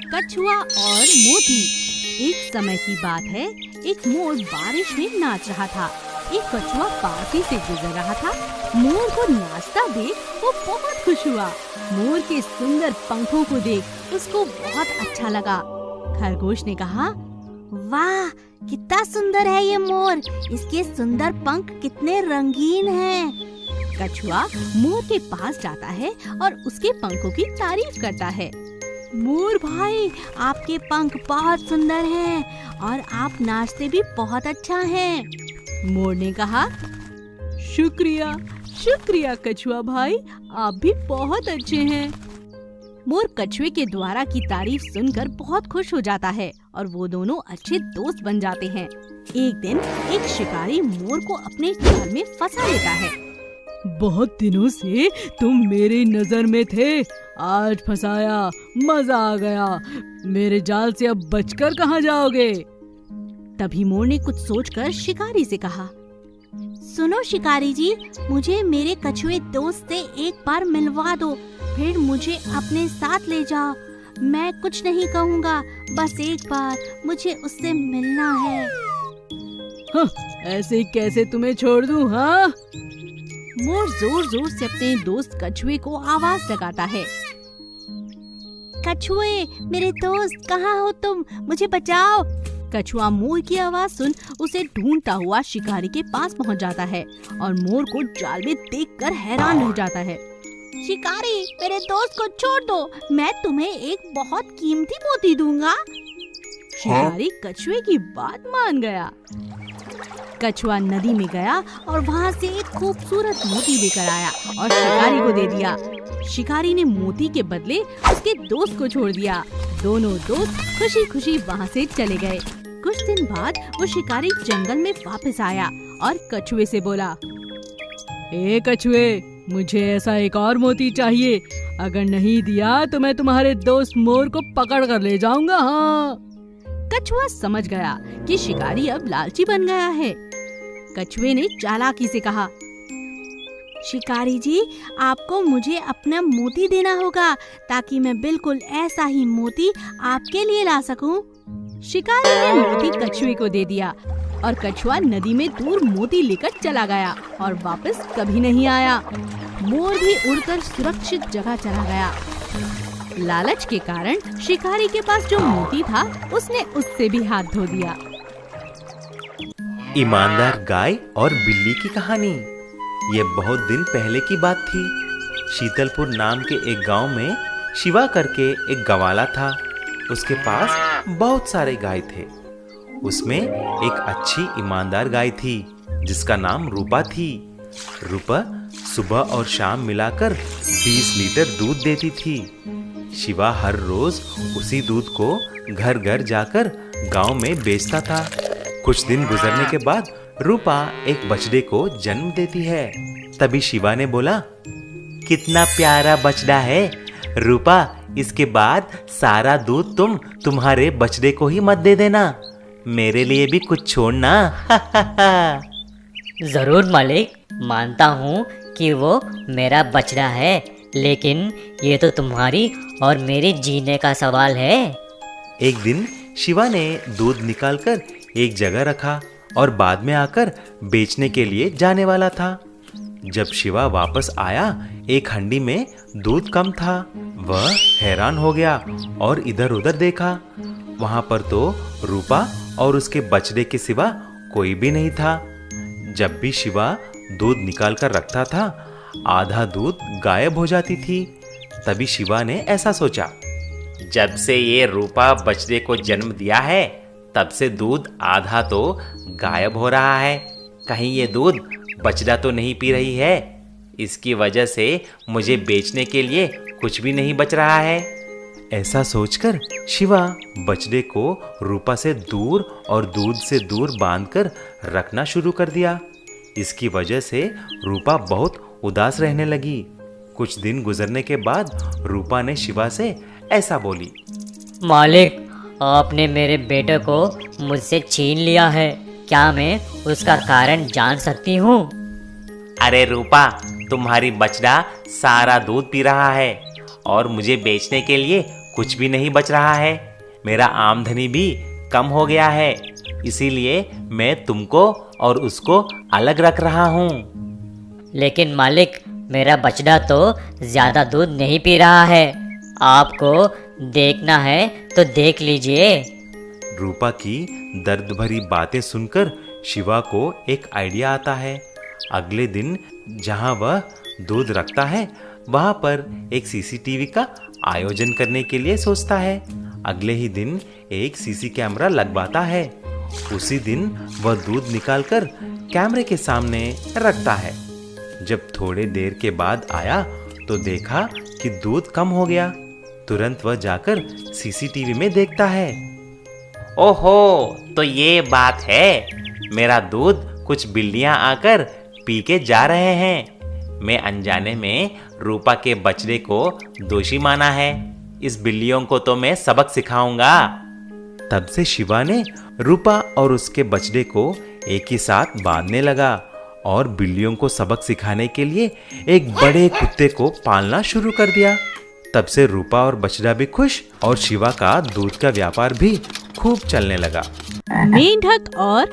कछुआ और मोती। एक समय की बात है, एक मोर बारिश में नाच रहा था। एक कछुआ पास ही से गुजर रहा था। मोर को नाचता देख वो बहुत खुश हुआ। मोर के सुंदर पंखों को देख उसको बहुत अच्छा लगा। खरगोश ने कहा, वाह, कितना सुंदर है ये मोर, इसके सुंदर पंख कितने रंगीन हैं। कछुआ मोर के पास जाता है और उसके पंखों की तारीफ करता है। मोर भाई, आपके पंख बहुत सुंदर हैं और आप नाचते भी बहुत अच्छा हैं। मोर ने कहा, शुक्रिया शुक्रिया कछुआ भाई, आप भी बहुत अच्छे हैं। मोर कछुए के द्वारा की तारीफ सुनकर बहुत खुश हो जाता है और वो दोनों अच्छे दोस्त बन जाते हैं। एक दिन एक शिकारी मोर को अपने जाल में फंसा लेता है। बहुत दिनों से तुम मेरी नजर में थे, आज फंसाया, मजा आ गया। मेरे जाल से अब बचकर कहाँ जाओगे? तभी मोर ने कुछ सोचकर शिकारी से कहा, सुनो शिकारी जी, मुझे मेरे कछुए दोस्त से एक बार मिलवा दो, फिर मुझे अपने साथ ले जाओ। मैं कुछ नहीं कहूँगा, बस एक बार मुझे उससे मिलना है। हाँ, ऐसे कैसे तुम्हें छोड़ दूँ? हाँ? मोर जोर जोर से अपने दोस्त कछुए को आवाज लगाता है। कछुए, मेरे दोस्त, कहाँ हो तुम? मुझे बचाओ। कछुआ मोर की आवाज सुन उसे ढूंढता हुआ शिकारी के पास पहुंच जाता है और मोर को जाल में देखकर हैरान रह जाता है। शिकारी, मेरे दोस्त को छोड़ दो, मैं तुम्हें एक बहुत कीमती मोती दूंगा। शिकारी कछुए की बात मान गया। कछुआ नदी में गया और वहाँ से एक खूबसूरत मोती लेकर आया और शिकारी को दे दिया। शिकारी ने मोती के बदले उसके दोस्त को छोड़ दिया। दोनों दोस्त खुशी खुशी वहाँ से चले गए। कुछ दिन बाद वो शिकारी जंगल में वापस आया और कछुए से बोला, ए कछुए, मुझे ऐसा एक और मोती चाहिए। अगर नहीं दिया तो मैं तुम्हारे दोस्त मोर को पकड़ कर ले जाऊंगा। हाँ। कछुआ समझ गया कि शिकारी अब लालची बन गया है। कछुए ने चालाकी से कहा, शिकारी जी, आपको मुझे अपना मोती देना होगा ताकि मैं बिल्कुल ऐसा ही मोती आपके लिए ला सकूं। शिकारी ने मोती कछुए को दे दिया और कछुआ नदी में दूर मोती लेकर चला गया और वापस कभी नहीं आया। मोर भी उड़कर सुरक्षित जगह चला गया। लालच के कारण शिकारी के पास जो मोती था उसने उससे भी हाथ धो दिया। ईमानदार गाय और बिल्ली की कहानी। ये बहुत दिन पहले की बात थी। शीतलपुर नाम के एक गांव में शिवा करके एक गवाला था। उसके पास बहुत सारे गाय थे। उसमें एक अच्छी ईमानदार गाय थी जिसका नाम रूपा थी। रूपा सुबह और शाम मिलाकर 20 लीटर दूध देती थी। शिवा हर रोज उसी दूध को घर घर जाकर गांव में बेचता था। कुछ दिन गुजरने के बाद रूपा एक बछड़े को जन्म देती है। तभी शिवा ने बोला, कितना प्यारा बछड़ा है रूपा, इसके बाद सारा दूध तुम्हारे बछड़े को ही मत दे देना, मेरे लिए भी कुछ छोड़ना। जरूर मालिक, मानता हूँ कि वो मेरा बछड़ा है, लेकिन ये तो तुम्हारी और मेरे जीने का सवाल है। एक दिन शिवा ने दूध निकालकर एक जगह रखा और बाद में आकर बेचने के लिए जाने वाला था। जब शिवा वापस आया, एक हंडी में दूध कम था। वह हैरान हो गया और इधर उधर देखा। वहां पर तो रूपा और उसके बछड़े के सिवा कोई भी नहीं था। जब भी शिवा दूध निकाल कर रखता था, आधा दूध गायब हो जाती थी। तभी शिवा ने ऐसा सोचा, जब से ये रूपा बछड़े को जन्म दिया है, तब से दूध आधा तो गायब हो रहा है। कहीं ये दूध बछड़ा तो नहीं पी रही है? इसकी वजह से मुझे बेचने के लिए कुछ भी नहीं बच रहा है। ऐसा सोचकर शिवा बछड़े को रूपा से दूर और दूध से दूर बांधकर रखना शुरू कर दिया। इसकी वजह से रूपा बहुत उदास रहने लगी। कुछ दिन गुजरने के बाद रूपा ने शिवा से ऐसा बोली, मालिक, आपने मेरे बेटे को मुझसे छीन लिया है, क्या मैं उसका कारण जान सकती हूँ? अरे रूपा, तुम्हारी बछड़ा सारा दूध पी रहा है और मुझे बेचने के लिए कुछ भी नहीं बच रहा है। मेरा आमदनी भी कम हो गया है, इसीलिए मैं तुमको और उसको अलग रख रहा हूँ। लेकिन मालिक, मेरा बछड़ा तो ज्यादा दूध नहीं पी रहा है। आपको देखना है तो देख लीजिए। रूपा की दर्द भरी बातें सुनकर शिवा को एक आइडिया आता है। अगले दिन जहां वह दूध रखता है वहां पर एक सीसीटीवी का आयोजन करने के लिए सोचता है। अगले ही दिन एक सीसी कैमरा लगवाता है। उसी दिन वह दूध निकालकर कैमरे के सामने रखता है। जब थोड़े देर के बाद आया तो देखा कि दूध कम हो गया। तुरंत वह जाकर सीसीटीवी में देखता है। ओहो, तो ये बात है। मेरा दूध कुछ बिल्लियां आकर पी के जा रहे हैं। मैं अनजाने में रूपा के बछड़े को दोषी माना है। इस बिल्लियों को तो मैं सबक सिखाऊंगा। तब से शिवा ने रूपा और उसके बछड़े को एक ही साथ बांधने लगा और बिल्लियों को सबक सिखाने के लिए एक बड़े कुत्ते को पालना शुरू कर दिया। तब से रूपा और बछड़ा भी खुश और शिवा का दूध का व्यापार भी खूब चलने लगा। मेंढक और